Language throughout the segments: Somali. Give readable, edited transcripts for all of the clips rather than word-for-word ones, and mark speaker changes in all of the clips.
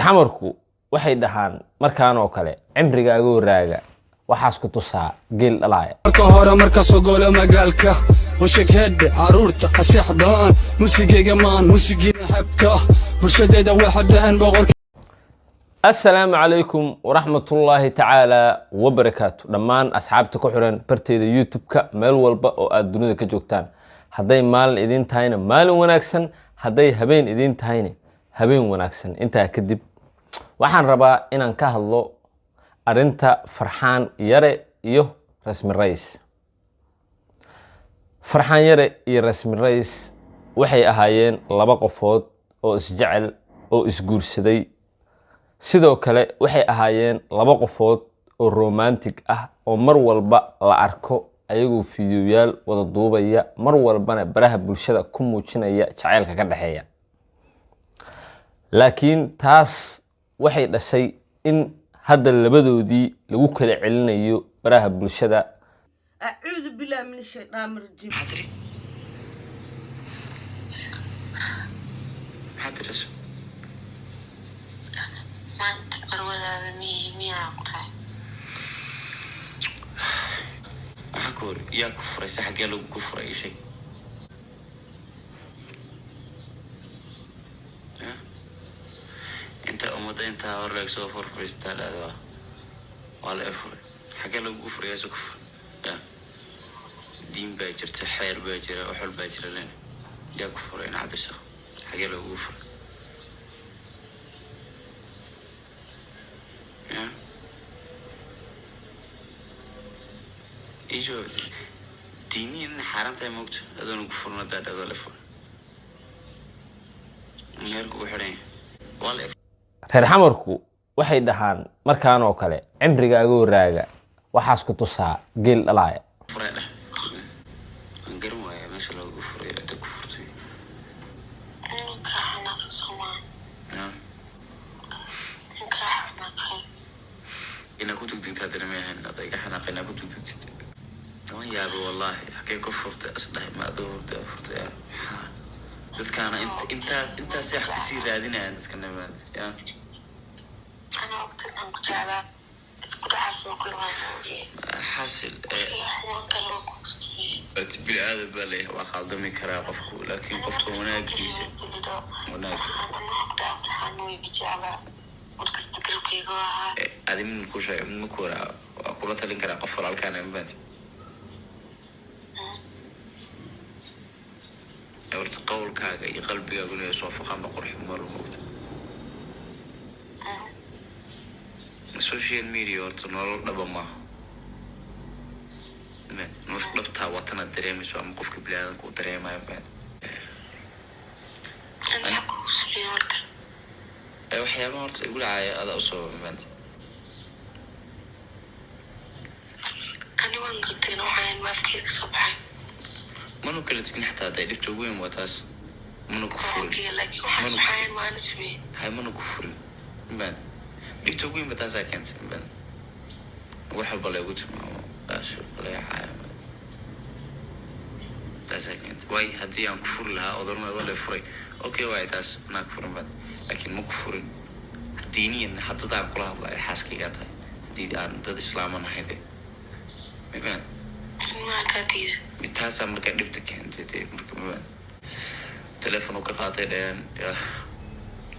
Speaker 1: xamarku waxay dhahaan markaan oo kale cimrigaaga waraaga waxaas ku tusaa geel dhalaaya
Speaker 2: marka hore marka soo goolo magaalka وشك هد عرورته قصيحدان موسيقى جمان موسيقى حبته برشدة واحد دهن بغر.
Speaker 1: السلام عليكم ورحمة الله تعالى وبركاته. دمان أصحابتي كحرن برتيدا يوتيوب مال والبا أو الدنيا كجوكتان. هداي مال إدين تاينا مال وناكسن هداي هبين إدين تاينا هبين وناكسن. أنت كدب waxaan rabaa inaan ka hadlo arinta Farxaan Yare iyo Rasmi Rais. Farxaan Yare iyo Rasmi Rais waxay ahaayeen laba qofood oo isjecel oo isguursaday. sidoo kale waxay ahaayeen laba qofood oo romantic ah oo mar walba la arko ayagoo fiidiyoyaal wada duubaya mar walbana baraha bulshada ku muujinaya jacaylka ka dhaxeeya. laakiin taas waxay dhashay in hadda labadoodii lagu kala celinayo baraha bulshada.
Speaker 3: أعوذ بالله من الشيطان الرجيم.
Speaker 4: حاضر اسم
Speaker 5: ما تقرأ ولا مية قرأ
Speaker 4: حكور يا كفر يستحق له كفر أي شيء. أنت أمضي أنت أوريك سوفر فريستال هذا ولا أفر حكى له كفر يا كفر دين باجر تحير باجر وحل باجر لنا يا كفر أنا عاد الشيخ حكى له كفر إيجو ديني إن حرام تاي موت هذا نكفرنا ده هذا لفر نيركو حرين ولا
Speaker 1: reer xamarku waxay dhahaan markaan oo kale cimrigaaga waraaga waxaas ku tusaa geel dhalaaya.
Speaker 4: فريدة نقروا يا ماشي لو كفر يا تكفرتي
Speaker 5: نكرهنا في الصومال نكرهنا خير
Speaker 4: إن كنت بدك تدري ما هن ضيق إحنا قلنا كنت بدك تمام يا أبي والله حكي كفرت أصلح ما دور دفرت يا كان أنت سيح تصير هذينا أنت كنا يا
Speaker 5: أنا وقت أنا كنت على كنت حاسة كل ما يجي
Speaker 4: حاصل
Speaker 5: هو كان لوكس
Speaker 4: بالعادة بالله وخالدمي كرا قفكو لكن قفكو هناك كيسة هناك
Speaker 5: أنا كنت أفرح ويجي على مركز تقرب كيجوا
Speaker 4: هذه من كوشة من كورة أقول لك لين كرا قفر على كان يبان أورت قول كاجا يقلبي يقول يسوف خام قرح مر الموت السوشيال ميديا أورت نور نبما نور نبتها وطن الدريم يسوع مقف كبلاد كو دريم ما يبان
Speaker 5: أنا حكوا سبيورك
Speaker 4: أيوة حياة أورت يقول عاي هذا أصلا يبان
Speaker 5: أنا وين قلت نوعين ما فيك صباحي
Speaker 4: منو كله تكون حتى هذا اللي بتوقيه موتاس منو كفر
Speaker 5: لكن واحد حين ما نسمي
Speaker 4: هاي منو كفر بان اللي بتوقيه موتاس كانت بان واحد بالله يقول ما أشوف ولا حاجة تاس كانت واي هدي عن كفر لها أضر ما ولا فري أوكي واي تاس أنا كفر بان لكن مو كفر دينيا حتى تعب كلها والله حاسكي قاتها دي عن ضد الإسلام أنا هيدا بان
Speaker 5: ما كديد
Speaker 4: بتحس أمريكا دبتك أنت مركب تلفون كقاطع لين يا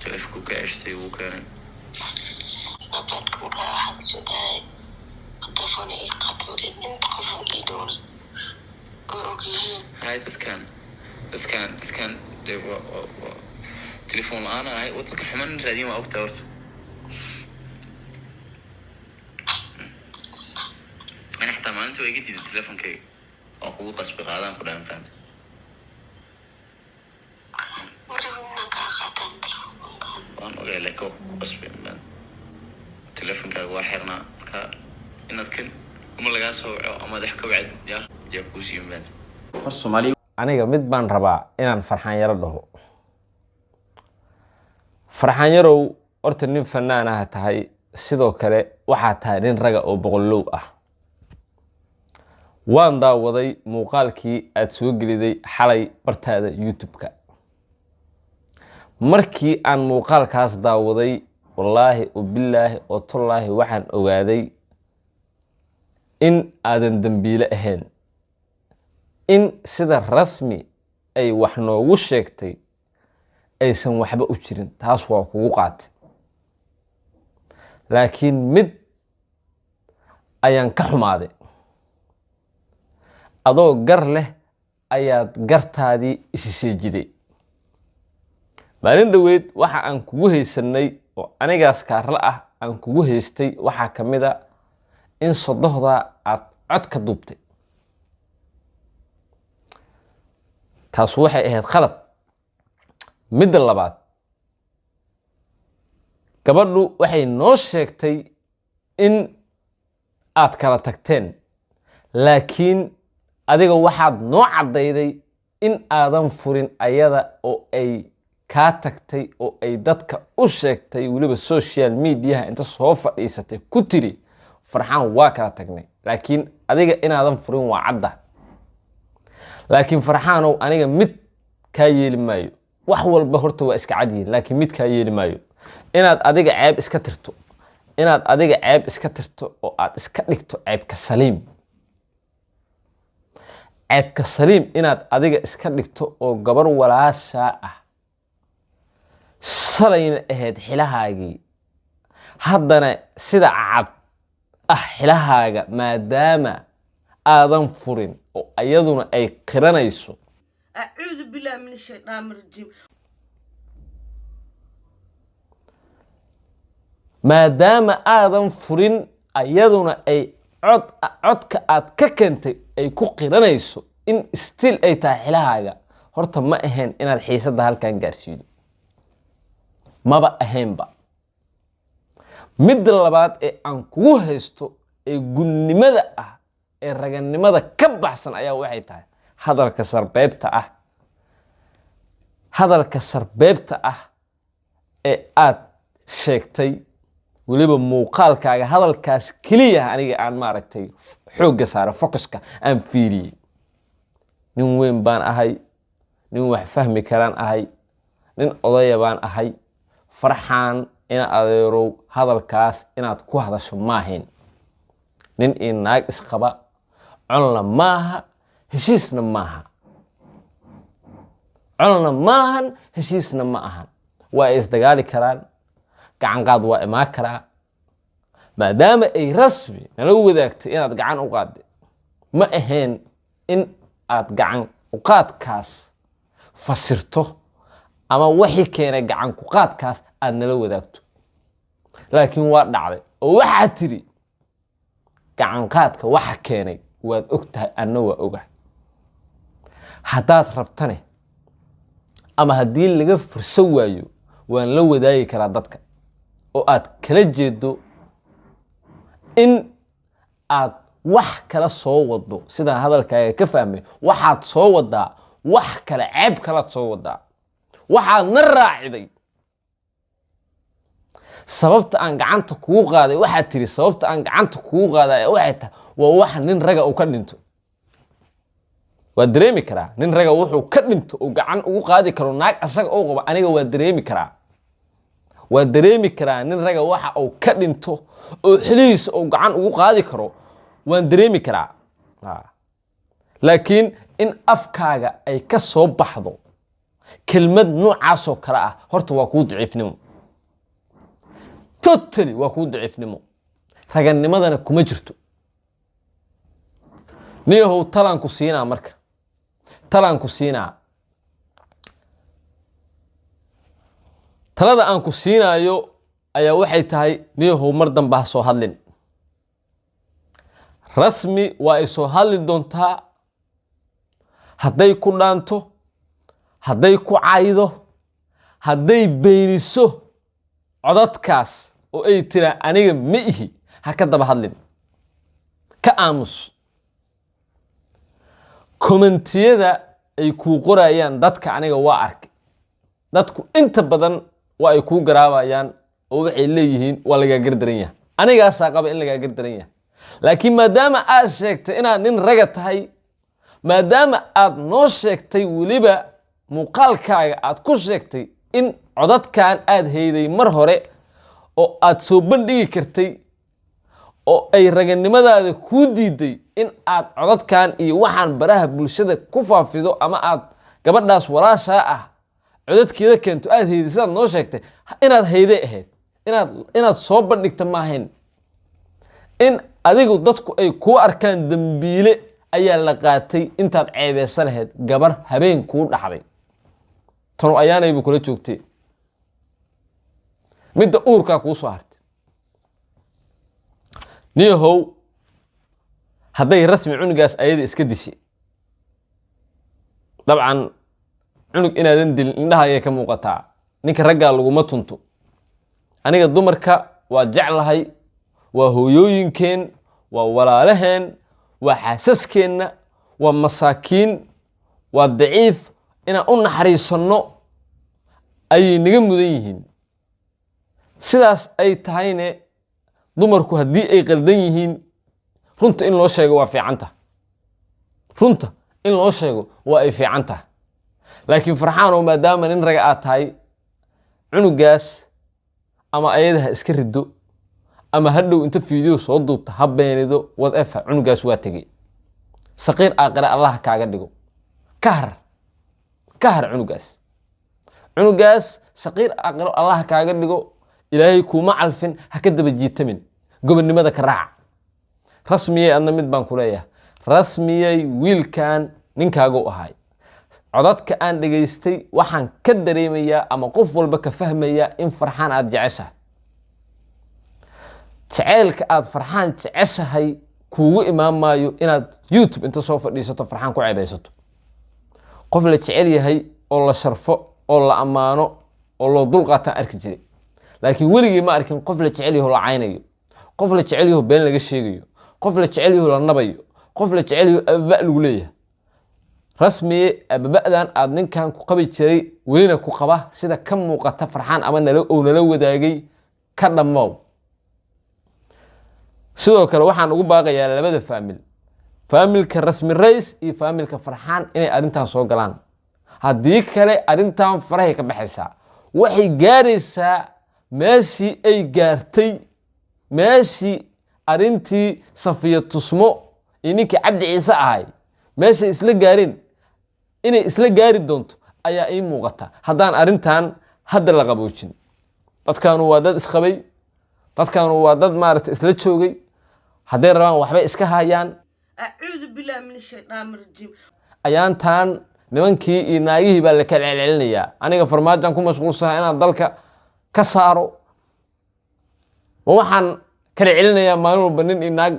Speaker 4: تلفون كأشتي وكان
Speaker 5: أبدكم كواحد سوداء التلفون يقطع أنت قفوا إيدوني أوكي
Speaker 4: هاي تذكان تلفون أنا هاي وتذكر حمل القديمة أو تورت أنا حتى ما أنت ويجي التلفون كي أقول قصبي قادم قدام فهمت وأنا أقول لك قصبي من التلفون كي واحرنا كا إن أذكر أما لقى سوء أما ضحك بعد يا كوسي من
Speaker 1: aniga mid baan rabaa inaan Farxaan Yare dhaho. Farxaan Yarow horta nin fanaan ah tahay sidoo kale waxa tahay nin raga oo boqolow ah. waan daawaday muuqaalkii aad soo geliday xalay bartaada YouTube-ka. markii aan muuqaalkaas daawaday wallaahi ubillaahi oo tullaahi waxaan ogaaday in aadan dembiile ahayn, in sida rasmi ay wax noogu sheegtay aysan waxba u jirin. taas waa kugu qaatay. laakiin mid ayaan ka xumaaday. adoo gar leh ayaad gartaadii isi seejiday. maalin dhoweyd waxa aan kugu haysanay oo anigaas kaarla ah aan kugu haystay waxaa ka mid a in sodohdaa aad cod ka duubtay. taas waxay ahayd khalad. midda labaad, gabadhu waxay noo sheegtay in aad kala tagteen, laakiin adiga waxaad noo caddayday in aadan furin ayada oo ay kaa tagtay oo ay dadka u sheegtay, weliba social mediaha inta soo fadhiisatay ku tiri Farxaan waa kala tagnay. laakiin adiga inaadan furin waa cadda. laakiin Farxaanow aniga mid kaa yeeli maayo. wax walba horta waa iska cad yihiin, laakiin mid kaa yeeli maayo. inaad adiga ceeb iska tirto, inaad adiga ceeb iska tirto oo aad iska dhigto ceebka saliim. ceebka saliim inaad adiga iska dhigto oo gabar walaashaa ah salayna ahayd xilahaagii, haddana sida cad ah xilahaaga maadaama aadan furin oo ayaduna ay qiranayso.
Speaker 3: أعوذ بالله من الشيطان الرجيم.
Speaker 1: maadaama aadan furin ayaduna ay codka aad ka keentay ay ku qiranayso in still ay tahay xilahaaga, horta ma ahayn inaad xiisadda halkan gaarsiido. maba ahaynba. midda labaad ee aan kugu haysto ee gunnimada ah ee raganimada ka baxsan ayaa waxay tahay hadalka sarbeebta ah ee aad sheegtay, weliba muuqaalkaaga hadalkaas keliya aniga aan maaragtay xoogga saara, focuska aan fiiriyey. nin weyn baan ahay, nin wax fahmi karaan ahay, nin odaya baan ahay. Farxaan ina adeerow hadalkaas inaad ku hadasho maahayn. nin iyo naag isqaba colna maaha, heshiisna maaha. colna maahan, heshiisna ma ahan. waa isdagaali karaan, gacan qaad waa imaan karaa. maadaama ay rasmi nala wadaagtay inaad gacan u qaadday, ma ahayn in aad gacan u qaadkaas fasirto ama wixii keenay gacan ku qaadkaas aad nala wadaagto. laakiin waa dhacday oo waxaad tiri gacan qaadka waxa keenay waad og tahay, anna waa ogahay. haddaad rabtane ama haddii laga fursan waayo waan la wadaagi karaa dadka, oo aad kala jeedo in aad wax kala soo wado. sidaan hadalkaaga ka fahmay, waxaad soo wadaa wax kale, ceeb kalaad soo wadaa. waxaad na raaciday sababta aan gacanta kugu qaaday. waxaad tiri sababta aan gacanta kugu qaaday waxay tahay waa wax nin raga uu ka dhinto. waa dareemi karaa nin raga wuxuu ka dhinto oo gacan ugu qaadi karo naag asaga oo qaba. aniga waa dareemi karaa. waa dareemi karaa nin raga waxa uu ka dhinto oo xilihiisa uu gacan ugu qaadi karo. waan dareemi karaa. laakiin in afkaaga ay ka soo baxdo kelmad noocaasoo kale ah, horta waa kuu daciifnimo. totally waa kuu daciifnimo. raganimadana kuma jirto. niyahow talaan ku siinaa marka. talaan ku siinaa. talada aan ku siinaayo ayaa waxay tahay niyahow mar dambe ha soo hadlin. rasmi waa ay soo hadli doontaa. hadday ku dhaanto, hadday ku caydo, hadday beeniso codadkaas oo ay tiraa aniga ma ihi, ha ka daba hadlin. ka aamus. kommentiyada ay kuu qorayaan dadka aniga waa arkay. dadku inta badan waa ay kuu garaabayaan oo waxay leeyihiin waa lagaa gardaran yahay. anigaasaa qaba in lagaa gardaran yahay. laakiin maadaama aad sheegtay inaad nin raga tahay, maadaama aad noo sheegtay weliba muuqaalkaaga aad ku sheegtay in codadkan aad hayday mar hore oo aad soo bandhigi kartay oo ay raganimadaada kuu diiday in aad codadkan iyo waxaan baraha bulshada ku faafido ama aad gabadhaas walaashaa ah codadkeeda keento aad hayday sidaad noo sheegtay inaad hayday ahayd inaad soo bandhigta maahayn in adigu dadku ay kuu arkaan dambiile ayaa la qaatay intaad ceebeysan lahayd gabar habeen kuu dhaxday tanu ayaanaybu kula joogtay midda uurkaa kuu soo hartay niyahow hadday rasmi cunugaas ayada iska dishay dabcan cunug inaadan dilin indhaha ayay ka muuqataa ninka raggaa laguma tunto aniga dumarka waa jeclahay waa hooyooyinkeen waa walaalaheen waa xaasaskeenna waa masaakiin waa daciif inaan u naxariisanno ayay naga mudan yihiin sidaas ay tahayne dumarku haddii ay qaldan yihiin runta in loo sheego waa fiicanta runta in loo sheego waa ay fiican tahay laakiin farxaanoo maadaama nin raga aad tahay cunugaas ama ayada ha iska riddo ama hadhow inta fiideo soo duubta ha beenido whatever cunugaas waa tegey saqiir aaqira allah kaaga dhigo ka har cunugaas saqiir aaqiro allah kaaga dhigo ilaahay kuuma calfin ha ka daba jiitamin gobonnimada ka raaca rasmiyey adna mid baan ku leeyahay rasmiyey wiilkan ninkaaga u ahay codadka aan dhegaystay waxaan ka dareemayaa ama qof walba ka fahmayaa in farxaan aad jeceshahay jaceylka aad farxaan jeceshahay kuugu imaan maayo inaad youtube inta soo fadhiisato farxaan ku ceebeysato qof la jecel yahay oo la sharfo oo la ammaano oo loo dulqaataan arki jiray laakiin weligii ma arkin qof la jecel yaho la caynayo qof la jecel yaho been laga sheegayo qof la jecel yaho la nabayo qof la jecel yaho ababa lagu leeyahay rasmiye ababa'dan aad ninkan ku qabi jiray welina ku qaba sida ka muuqata farxaan ama nala wadaagay ka dhammow sidoo kale waxaan ugu baaqayaa labada faamilka rasmi rays iyo faamilka farxaan inay arrintan soo galaan haddii kale arrintan farahay ka baxaysaa waxay gaaraysaa meeshii ay gaartay meeshii arrintii Safiya Tusmo iyo ninkii Cabdi Ciise ahay meeshay isla gaareen inay isla gaari doonto ayaa ii muuqata haddaan arrintan hadda la qaboojin dadkaanu waa dad isqabay dadkaanu waa dad maaragtay isla joogay hadday rabaan waxbay iska hayaan
Speaker 3: أعوذ بالله من الشيطان الرجيم
Speaker 1: ayaantan nimankii iyo naagihii baa la kala celcelinayaa aniga farmaajan ku mashquulsanahay inaan dalka ka saaro waxaan kala celinayaa maalin walba nin iyo naag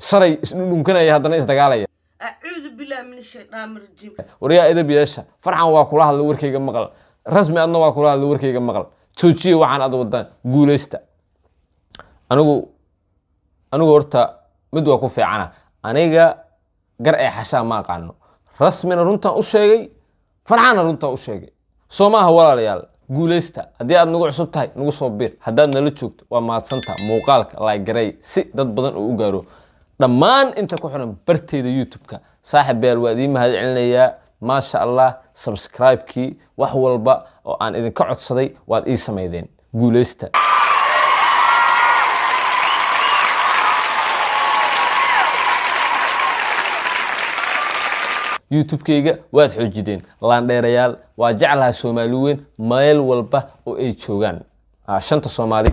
Speaker 1: sharay isdhunkanaya haddana isdagaalaya
Speaker 3: أعوذ بالله من الشيطان الرجيم
Speaker 1: wariyaa edab yeesha farxan waa kula hadla warkayga maqal rasmi adna waa kula hadla warkayga maqal joojiye waxaan ad wadaan guuleysta anigu horta mid waa ku fiicana aniga gar ee xashaa ma aqaano rasmina runtaan u sheegay farxaana runtaan u sheegay soo maaha walaalayaal guuleysta haddii aad nagu cusub tahay nagu soo biir haddaad nala joogto waa mahadsantaa muuqaalka laagaray si dad badan oo u gaaro dhammaan inta ku xiran barteyda youtube-ka saaxib beel waa idiin mahad celinayaa maasha allah subscribe-kii wax walba oo aan idinka codsaday waad ii samaydeen guuleysta youtube-kayga waad xoojideen laandheerayaal waa jeclahay Soomaali weyn meel walba oo ay joogaan shanta Soomaali